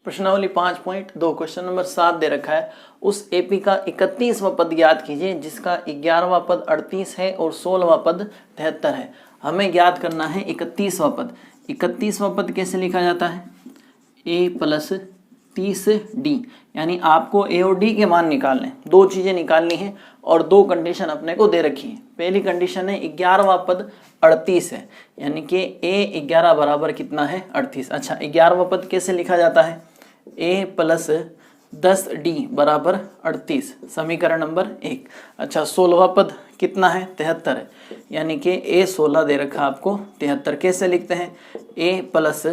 प्रश्नावली 5.2 question number 7 दे रखा है। उस एपी का 31वां पद ज्ञात कीजिए जिसका 11वां पद 38 है और 16वां पद 73 है। हमें ज्ञात करना है 31वां पद। 31वां पद कैसे लिखा जाता है? a प्लस 30d, यानी आपको a और d के मान निकालने, दो चीजें निकालनी है और दो कंडीशन अपने को दे रखी है। पहली कंडीशन है 11वां पद 38 है, यानी कि a 11 बराबर कितना है? 38। अच्छा, 11वां पद कैसे लिखा जाता है? a प्लस 10d बराबर 38, समीकरण नंबर 1। अच्छा, 16वां पद कितना है? 73 है, यानी कि a 16 दे रखा आपको 73। कैसे लिखते हैं? a प्लस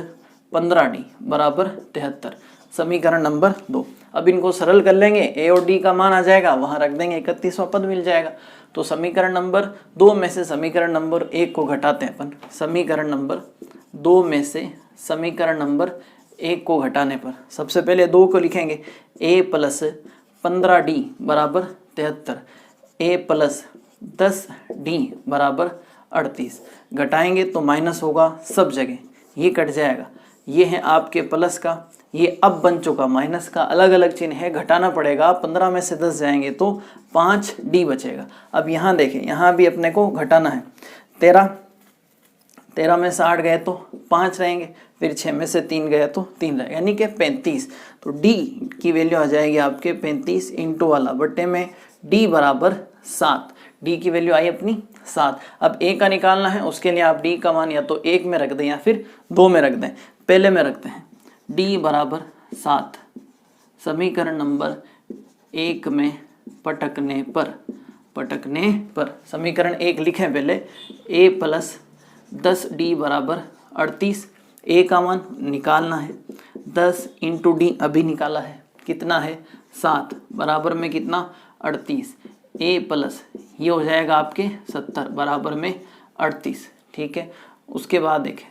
15d बराबर 73, समीकरण नंबर 2। अब इनको सरल कर लेंगे, a और d का मान आ जाएगा, वहां रख देंगे, 31वां पद मिल जाएगा। तो समीकरण नंबर 2 में से समीकरण नंबर 1 को घटाते हैं अपन। समीकरण नंबर 2 में से समीकरण नंबर 1 को घटाने पर सबसे पहले 2 को लिखेंगे, a प्लस 15d बराबर 73, a प्लस 10d बराबर 38। घटाएंगे तो माइनस होगा सब जगह, ये कट जाएगा। ये है आपके प्लस का, ये अब बन चुका माइनस का, अलग अलग चिन्ह है, घटाना पड़ेगा। 15 में से 10 जाएंगे तो 5d बचेगा। अब यहाँ देखें, यहाँ भी अपने को घटाना है। 13 में से 8 गए तो 5 रहेंगे, फिर 6 में से 3 गए तो 3 रहेगा, यानी कि 35। तो d की वैल्यू आ जाएगी आपके 35 इंटू वाला बट्टे में d बराबर 7। d की वैल्यू आई अपनी 7। अब a का निकालना है, उसके लिए आप d का मान या तो 1 में रख दें या फिर 2 में रख दें। पहले में रखते हैं, d बराबर 7, समीकरण नंबर 1 में पटकने पर समीकरण 1 लिखें पहले, a प्लस 10d बराबर 38। a का मान निकालना है, 10 इंटू डी अभी निकाला है, कितना है? 7 बराबर में कितना? 38। a प्लस ये हो जाएगा आपके 70 बराबर में 38। ठीक है, उसके बाद देखें,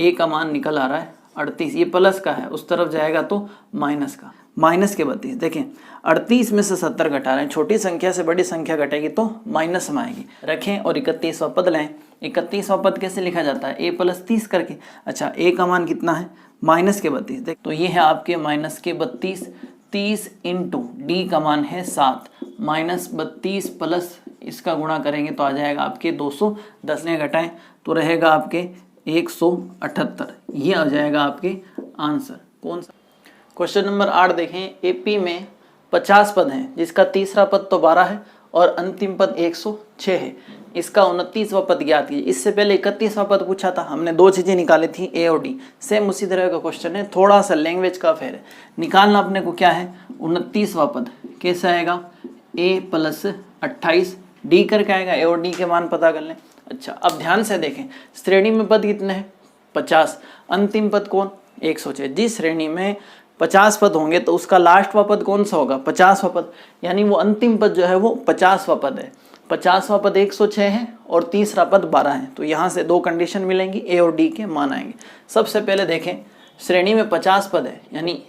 a का मान निकल आ रहा है 38, ये प्लस का है, उस तरफ जाएगा तो माइनस का, माइनस के 32। देखें, 38 में से 70 घटा रहे हैं, छोटी संख्या से बड़ी संख्या घटेगी तो माइनस में आएगी। रखें और 31वां पद लें। 31वां पद कैसे लिखा जाता है? a प्लस 30 करके। अच्छा, a का मान कितना है? माइनस के 32। देख, तो ये है आपके माइनस के 32। 30 इंटू डी का मान है 7, माइनस 32 प्लस इसका गुणा करेंगे तो आ जाएगा आपके 210 में घटाएं तो रहेगा आपके 178। ये आ जाएगा आपके आंसर। कौन सा? क्वेश्चन नंबर 8 देखें। एपी में 50 पद हैं जिसका तीसरा पद तो 12 है और अंतिम पद 106 है। इसका 29वां पद ज्ञात कीजिए। इससे पहले 31वां पद पूछा था, हमने दो चीजें निकाली थी, a और d। सेम उसी तरह का क्वेश्चन है, थोड़ा सा लैंग्वेज का फेर है। निकालना अपने को क्या है? 29वां पद कैसे आएगा? a प्लस 28 d करके आएगा, a और d के मान पता कर लें। अच्छा, अब ध्यान से देखें, श्रेणी में पद कितने हैं? 50। अंतिम पद कौन? 106। जिस श्रेणी में 50 पद होंगे तो उसका लास्टवां पद कौन सा होगा? 50वां पद, यानी वो अंतिम पद जो है वो 50वां पद है। 50वां पद 106 है और तीसरा पद 12 है। तो यहाँ से दो कंडीशन मिलेंगी, a और d के मान आएंगे। सबसे पहले देखें, श्रेणी में 50 पद है, यानी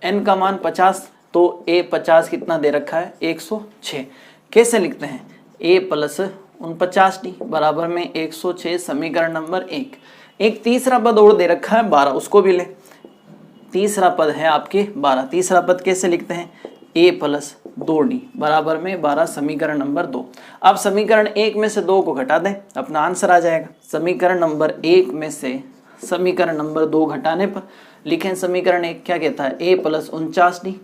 n का मान 50, तो a 50 कितना दे रखा है? 106। कैसे लिखते हैं? a प्लस 49d बराबर में 106, समीकरण नंबर 1। एक तीसरा पद और दे रखा है 12, उसको भी ले। तीसरा पद है आपके 12। तीसरा पद कैसे लिखते हैं? a प्लस 2d बराबर में 12, समीकरण नंबर 2। अब समीकरण 1 में से 2 को घटा दें, अपना आंसर आ जाएगा। समीकरण नंबर 1 में से समीकरण नंबर 2 घटाने पर लिखें, समीकरण 1 क्या कहता है? a प्लस 49d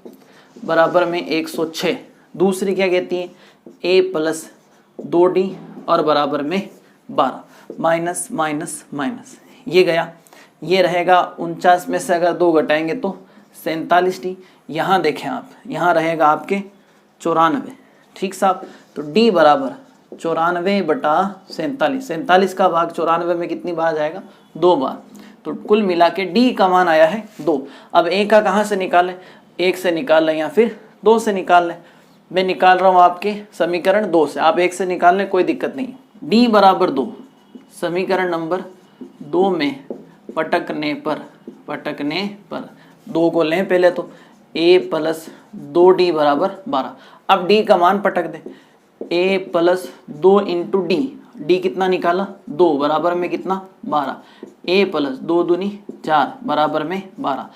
बराबर में 106। दूसरी क्या कहती है? a प्लस 2d और बराबर में 12। माइनस माइनस माइनस, ये गया, ये रहेगा 49 में से अगर 2 घटाएंगे तो 47d। यहाँ देखें आप, यहाँ रहेगा आपके 94। ठीक साहब, तो d बराबर 94 बटा 47। 47 का भाग 94 में कितनी बार जाएगा? 2 बार। तो कुल मिला के d का मान आया है 2। अब a का कहाँ से निकालें? 1 से निकाल लें या फिर 2 से निकाल लें। मैं निकाल रहा हूँ आपके समीकरण 2 से, आप 1 से निकाल लें, कोई दिक्कत नहीं। d बराबर 2, समीकरण नंबर 2 में पटकने पर 2 को लें पहले, तो a प्लस 2d बराबर 12। अब d का मान पटक दें, a plus 2 into D, D कितना निकाला 2 बराबर में कितना 12, ए प्लस 2 दूनी 4 बराबर में 12,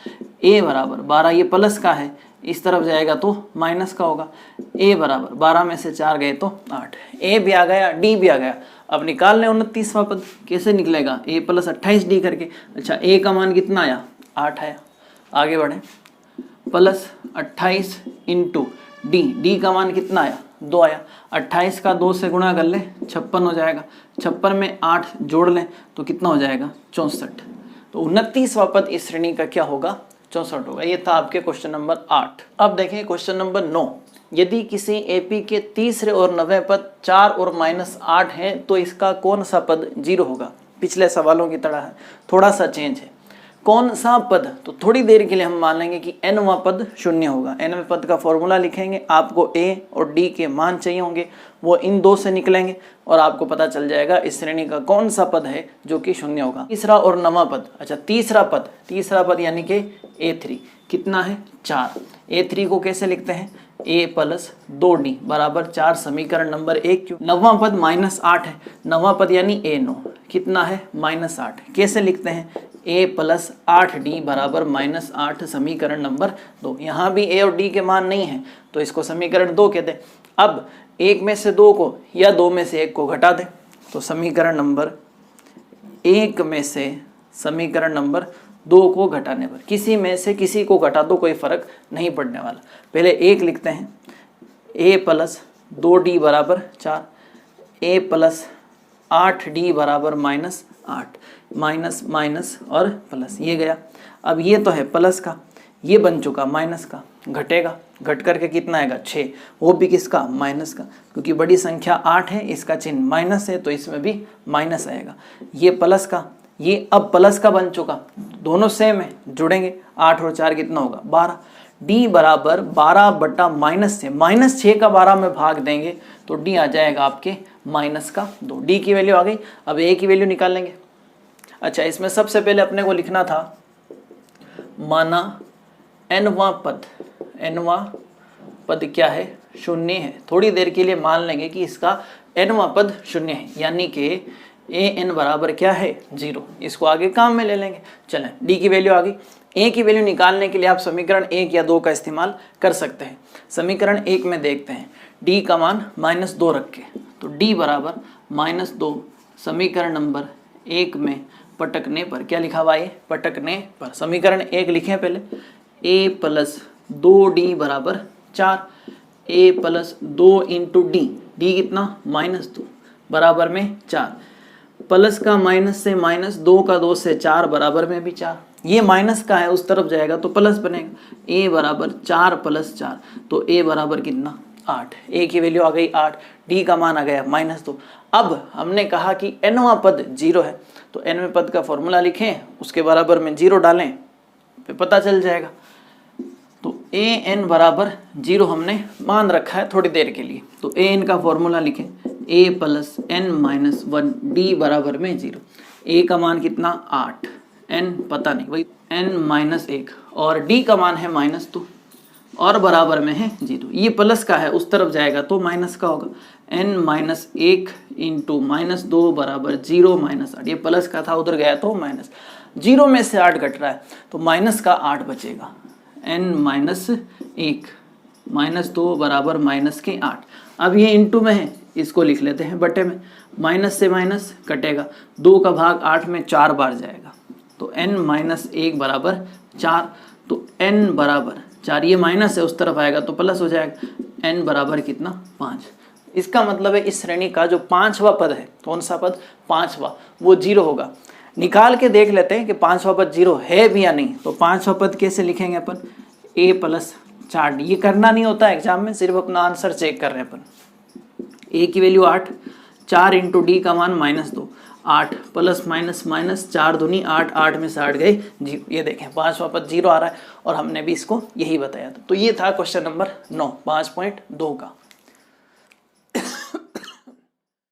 ए बराबर 12 ये प्लस का है, इस तरफ जाएगा तो माइनस का होगा, ए बराबर 12 में से 4 गए तो 8, ए भी आ गया डी भी आ गया। अब निकाल लें 29वां पद, कैसे निकलेगा ए प्लस 28 डी करके। अच्छा ए का मान कितना आया 8 आया, आगे बढ़े प्लस 28 इंटू डी, डी का मान कितना आया 2 आया, 28 का 2 से गुणा कर ले 56 हो जाएगा, 56 में 8 जोड़ लें तो कितना हो जाएगा 64। तो 29वां पद इस श्रेणी का क्या होगा 64 होगा। ये था आपके क्वेश्चन नंबर 8। अब देखें क्वेश्चन नंबर 9, यदि किसी एपी के तीसरे और 90 पद 4 और -8 है तो इसका कौन सा पद 0 होगा। पिछले सवालों की तरह है, थोड़ा सा चेंज है। कौन सा पद, तो थोड़ी देर के लिए हम मान लेंगे कि nवां पद 0 होगा। nवें पद का फॉर्मूला लिखेंगे, आपको a और d के मान चाहिए होंगे, वो इन 2 से निकलेंगे और आपको पता चल जाएगा इस श्रेणी का कौन सा पद है जो कि 0 होगा। तीसरा और 9वां पद, अच्छा तीसरा पद यानी कि a3 कितना है 4। a3 को कैसे लिखते हैं a प्लस 2d बराबर 4, समीकरण नंबर 1 क्यों। 9वां पद -8 है, 9वां पद यानी a9 कितना है -8, कैसे लिखते हैं a प्लस 8d बराबर -8, समीकरण नंबर 2। यहाँ भी a और d के मान नहीं है तो इसको समीकरण 2 कहते हैं। अब 1 में से 2 को या 2 में से 1 को घटा दें तो समीकरण नंबर 1 में से समीकरण नंबर 2 को घटाने पर, किसी में से किसी को घटा दो कोई फर्क नहीं पड़ने वाला। पहले 1 लिखते हैं, a प्लस 2d बराबर 4, a प्लस 8d बराबर -8, माइनस माइनस और प्लस, ये गया। अब ये तो है प्लस का, ये बन चुका माइनस का, घटेगा, घट करके कितना आएगा 6, वो भी किसका माइनस का, क्योंकि बड़ी संख्या 8 है, इसका चिन्ह माइनस है तो इसमें भी माइनस आएगा। ये प्लस का, ये अब प्लस का बन चुका, दोनों सेम है, जुड़ेंगे 8 और 4 कितना होगा 12। डी बराबर 12 बटा माइनस से, -6 का 12 में भाग देंगे तो डी आ जाएगा आपके -2। डी की वैल्यू आ गई। अब ए की वैल्यू निकाल लेंगे। अच्छा इसमें सबसे पहले अपने को लिखना था, माना nवां पद क्या है 0 है। थोड़ी देर के लिए मान लेंगे कि इसका nवां पद 0 है, यानी कि an बराबर क्या है 0। इसको आगे काम में ले लेंगे। चलें d की वैल्यू आ गई। a की वैल्यू निकालने के लिए आप समीकरण 1 या 2 का इस्तेमाल कर सकते हैं। समीकरण 1 में देखते हैं, d का मान -2 रख के, तो d बराबर -2 समीकरण नंबर 1 में पटकने पर, क्या लिखा हुआ है पटकने पर, समीकरण 1 लिखें पहले, a प्लस 2d बराबर 4, a plus 2 into D, D कितना -2 बराबर में 4, प्लस का माइनस से माइनस, 2 का 2 से 4 बराबर में भी 4, ये माइनस का है उस तरफ जाएगा तो प्लस बनेगा। a बराबर 4 प्लस 4, तो a बराबर कितना 8, a की वैल्यू आ गई 8, d का मान आ गया -2। अब हमने कहा कि nवां पद 0 है तो nवें पद का फॉर्मूला लिखें, उसके बराबर में 0 डालें, फिर पता चल जाएगा। तो an बराबर 0 हमने मान रखा है थोड़ी देर के लिए, तो an का फॉर्मूला लिखें, a प्लस n-1 d बराबर में 0। a का मान कितना 8, n पता नहीं वही n-1 और d का मान है -2 और बराबर में है 0। ये प्लस का है उस तरफ जाएगा तो माइनस का होगा, n-1 इंटू -2 बराबर 0 -8, ये प्लस का था उधर गया तो माइनस, 0 में से 8 घट रहा है तो माइनस का 8 बचेगा, n-1 -2 बराबर -8। अब ये इंटू में है, इसको लिख लेते हैं बटे में, माइनस से माइनस कटेगा, 2 का भाग 8 में 4 बार जाएगा तो n-1 बराबर 4, तो n बराबर 4, ये माइनस है उस तरफ आएगा तो प्लस हो जाएगा, n बराबर कितना 5। इसका मतलब है इस श्रेणी का जो 5वां पद है, कौन सा पद 5वां, वो 0 होगा। निकाल के देख लेते हैं कि 5वां पद 0 है भी या नहीं। तो 5वां पद कैसे लिखेंगे अपन, a प्लस 4d, ये करना नहीं होता एग्जाम में, सिर्फ अपना आंसर चेक कर रहे हैं अपन। a की वैल्यू 8, 4 इंटू d का मान -2, 8 प्लस माइनस माइनस, 4 दूनी 8, 8 में से 8 गए 0। ये देखें 5वां पद 0 आ रहा है और हमने भी इसको यही बताया था। तो ये था क्वेश्चन नंबर 9 5.2 का।